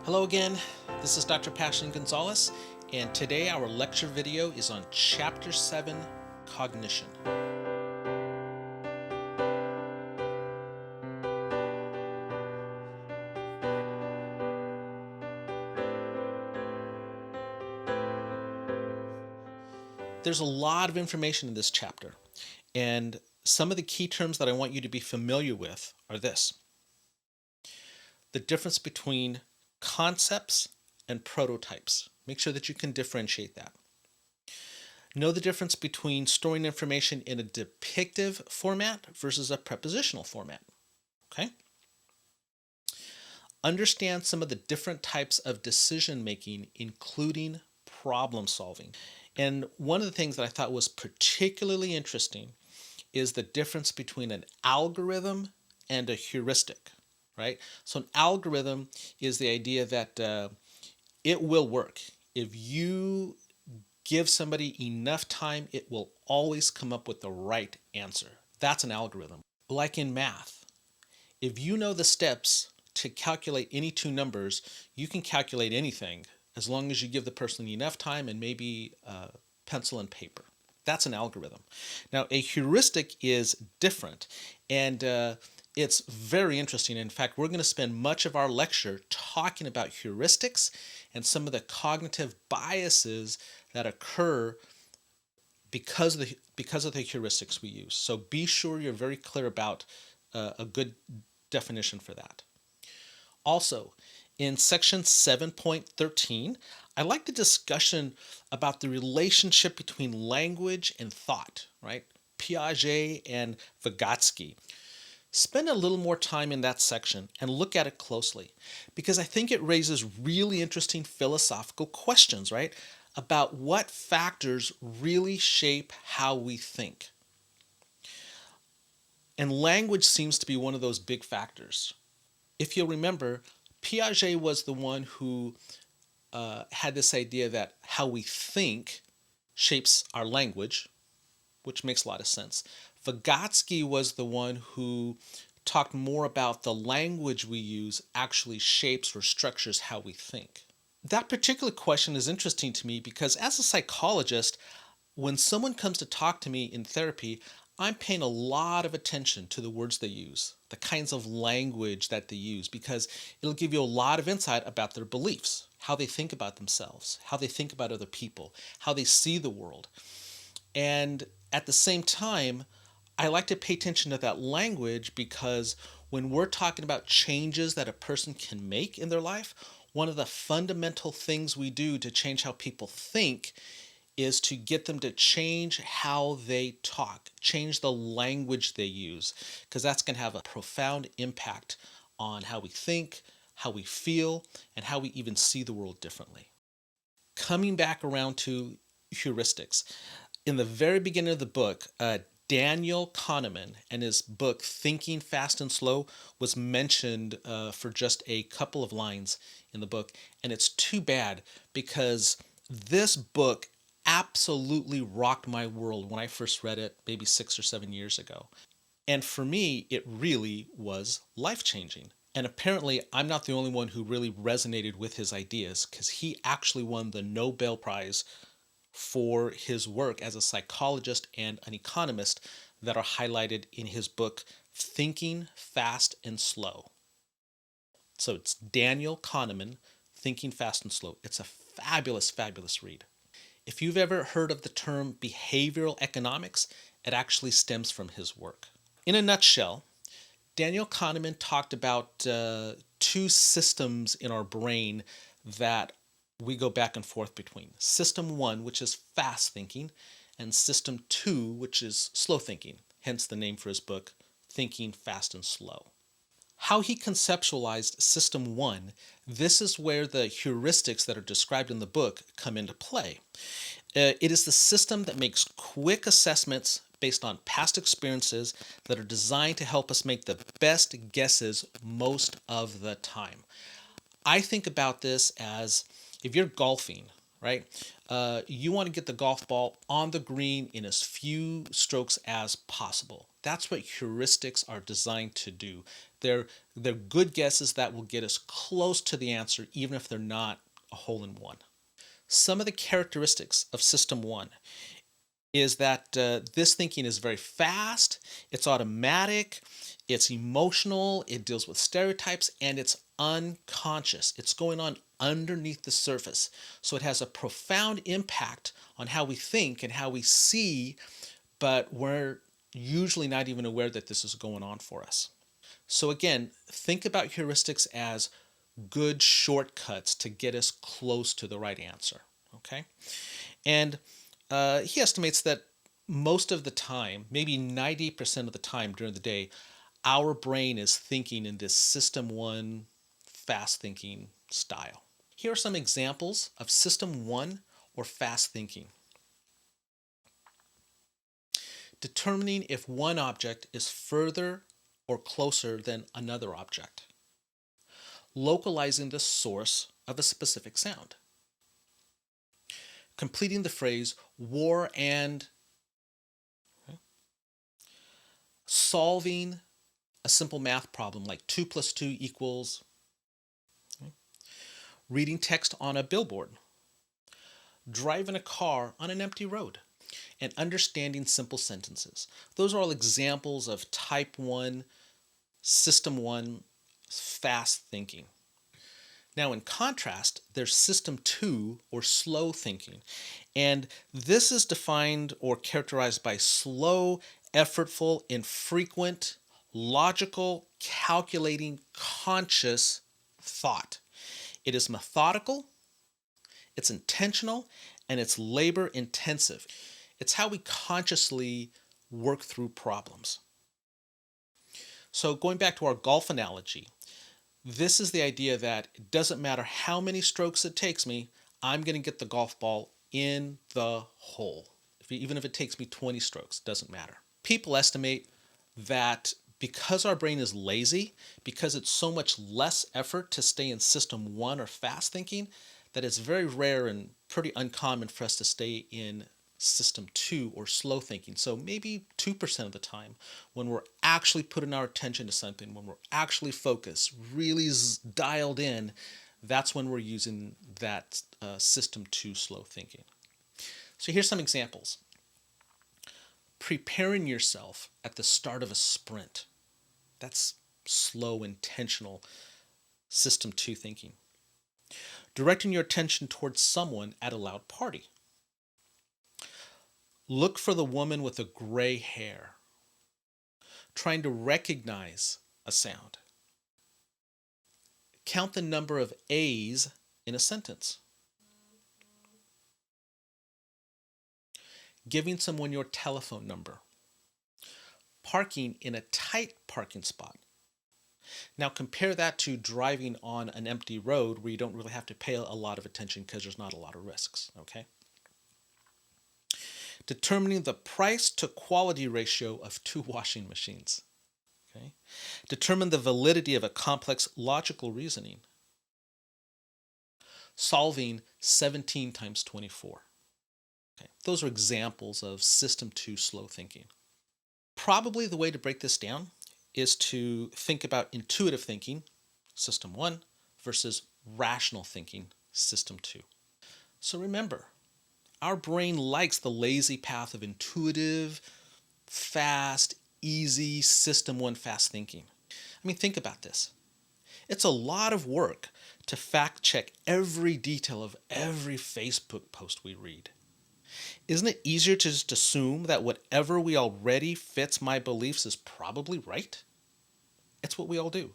Hello again, this is Dr. Pasion-Gonzales, and today our lecture video is on Chapter 7, Cognition. There's a lot of information in this chapter, and some of the key terms that I want you to be familiar with are this: the difference between concepts and prototypes. Make sure that you can differentiate that. Know the difference between storing information in a depictive format versus a prepositional format. Okay? Understand some of the different types of decision making, including problem solving. And one of the things that I thought was particularly interesting is the difference between an algorithm and a heuristic, right? So an algorithm is the idea that it will work. If you give somebody enough time, it will always come up with the right answer. That's an algorithm. Like in math, if you know the steps to calculate any two numbers, you can calculate anything as long as you give the person enough time and maybe pencil and paper. That's an algorithm. Now, a heuristic is different, and it's very interesting. In fact, we're going to spend much of our lecture talking about heuristics and some of the cognitive biases that occur because of the heuristics we use. So be sure you're very clear about a good definition for that. Also, in section 7.13, I like the discussion about the relationship between language and thought, right? Piaget and Vygotsky. Spend a little more time in that section and look at it closely, because I think it raises really interesting philosophical questions, right? About what factors really shape how we think. And language seems to be one of those big factors. If you'll remember, Piaget was the one who had this idea that how we think shapes our language, which makes a lot of sense. Vygotsky was the one who talked more about the language we use actually shapes or structures how we think. That particular question is interesting to me because as a psychologist, when someone comes to talk to me in therapy, I'm paying a lot of attention to the words they use, the kinds of language that they use, because it'll give you a lot of insight about their beliefs, how they think about themselves, how they think about other people, how they see the world. And at the same time, I like to pay attention to that language because when we're talking about changes that a person can make in their life, one of the fundamental things we do to change how people think is to get them to change how they talk, change the language they use, because that's going to have a profound impact on how we think, how we feel, and how we even see the world differently. Coming back around to heuristics, in the very beginning of the book, Daniel Kahneman and his book Thinking Fast and Slow was mentioned for just a couple of lines in the book, and it's too bad because this book absolutely rocked my world when I first read it maybe 6 or 7 years ago. And for me, it really was life-changing. And apparently, I'm not the only one who really resonated with his ideas, because he actually won the Nobel Prize for his work as a psychologist and an economist that are highlighted in his book, Thinking Fast and Slow. So it's Daniel Kahneman, Thinking Fast and Slow. It's a fabulous, fabulous read. If you've ever heard of the term behavioral economics, it actually stems from his work. In a nutshell, Daniel Kahneman talked about two systems in our brain that we go back and forth between. System 1, which is fast thinking, and System 2, which is slow thinking, hence the name for his book, Thinking Fast and Slow. How he conceptualized System 1, this is where the heuristics that are described in the book come into play. It is the system that makes quick assessments based on past experiences that are designed to help us make the best guesses most of the time. I think about this as if you're golfing, right? You want to get the golf ball on the green in as few strokes as possible. That's what heuristics are designed to do. They're good guesses that will get us close to the answer, even if they're not a hole in one. Some of the characteristics of System 1 is that this thinking is very fast, it's automatic, it's emotional, it deals with stereotypes, and it's unconscious. It's going on underneath the surface. So it has a profound impact on how we think and how we see, but we're usually not even aware that this is going on for us. So again, think about heuristics as good shortcuts to get us close to the right answer. Okay? And he estimates that most of the time, maybe 90% of the time during the day, our brain is thinking in this System 1 fast thinking style. Here are some examples of System 1 or fast thinking. Determining if one object is further or closer than another object. Localizing the source of a specific sound. Completing the phrase war and. Solving a simple math problem like 2 plus 2 equals. Reading text on a billboard. Driving a car on an empty road. And understanding simple sentences. Those are all examples of Type 1, System 1 fast thinking. Now, in contrast, there's System 2 or slow thinking. And this is defined or characterized by slow, effortful, infrequent, logical, calculating, conscious thought. It is methodical, it's intentional, and it's labor intensive. It's how we consciously work through problems. So going back to our golf analogy, this is the idea that it doesn't matter how many strokes it takes me, I'm going to get the golf ball in the hole. Even if it takes me 20 strokes, doesn't matter. People estimate that because our brain is lazy, because it's so much less effort to stay in System 1 or fast thinking, that it's very rare and pretty uncommon for us to stay in System 2 or slow thinking. So maybe 2% of the time when we're actually putting our attention to something, when we're actually focused, really dialed in, that's when we're using that System 2 slow thinking. So here's some examples. Preparing yourself at the start of a sprint. That's slow, intentional System 2 thinking. Directing your attention towards someone at a loud party. Look for the woman with the gray hair. Trying to recognize a sound. Count the number of A's in a sentence. Giving someone your telephone number. Parking in a tight parking spot. Now compare that to driving on an empty road where you don't really have to pay a lot of attention because there's not a lot of risks, okay? Determining the price to quality ratio of 2 washing machines. Okay? Determine the validity of a complex logical reasoning. Solving 17 times 24. Okay? Those are examples of System 2 slow thinking. Probably the way to break this down is to think about intuitive thinking, System 1, versus rational thinking, System 2. So remember, our brain likes the lazy path of intuitive, fast, easy, System 1 fast thinking. I mean, think about this. It's a lot of work to fact check every detail of every Facebook post we read. Isn't it easier to just assume that whatever we already fits my beliefs is probably right? It's what we all do.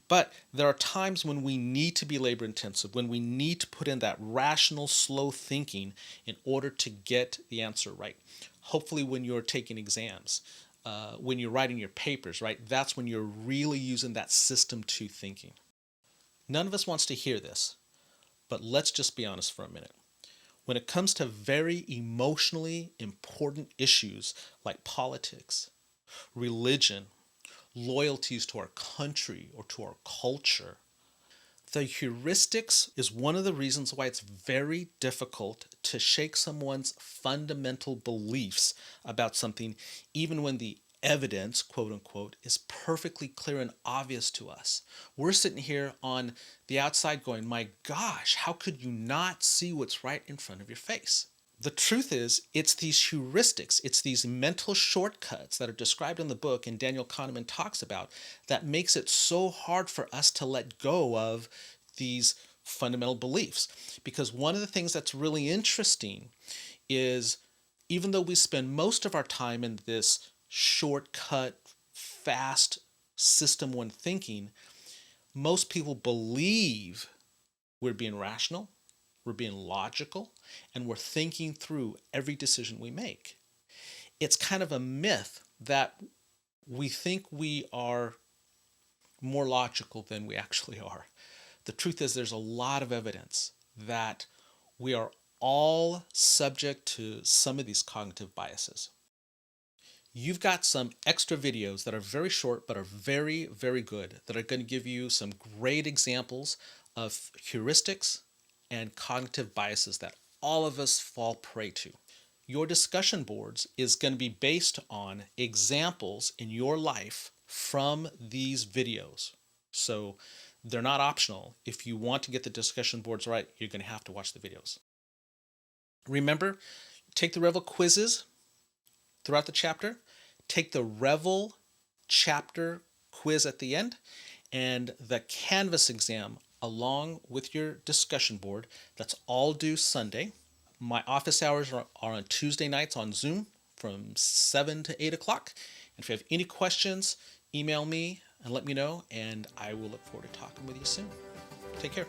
But there are times when we need to be labor intensive, when we need to put in that rational, slow thinking in order to get the answer right. Hopefully when you're taking exams, when you're writing your papers, right? That's when you're really using that System 2 thinking. None of us wants to hear this, but let's just be honest for a minute. When it comes to very emotionally important issues like politics, religion, loyalties to our country or to our culture, the heuristics is one of the reasons why it's very difficult to shake someone's fundamental beliefs about something, even when the evidence, quote unquote, is perfectly clear and obvious to us. We're sitting here on the outside going, my gosh, how could you not see what's right in front of your face? The truth is, it's these heuristics, it's these mental shortcuts that are described in the book and Daniel Kahneman talks about that makes it so hard for us to let go of these fundamental beliefs. Because one of the things that's really interesting is even though we spend most of our time in this shortcut, fast system one thinking, most people believe we're being rational, we're being logical, and we're thinking through every decision we make. It's kind of a myth that we think we are more logical than we actually are. The truth is, there's a lot of evidence that we are all subject to some of these cognitive biases. You've got some extra videos that are very short but are very, very good that are going to give you some great examples of heuristics and cognitive biases that all of us fall prey to. Your discussion boards is going to be based on examples in your life from these videos. So they're not optional. If you want to get the discussion boards right, you're going to have to watch the videos. Remember, take the Revel quizzes throughout the chapter, take the Revel chapter quiz at the end, and the Canvas exam along with your discussion board. That's all due Sunday. My office hours are on Tuesday nights on Zoom from 7 to 8 o'clock. And if you have any questions, email me and let me know, and I will look forward to talking with you soon. Take care.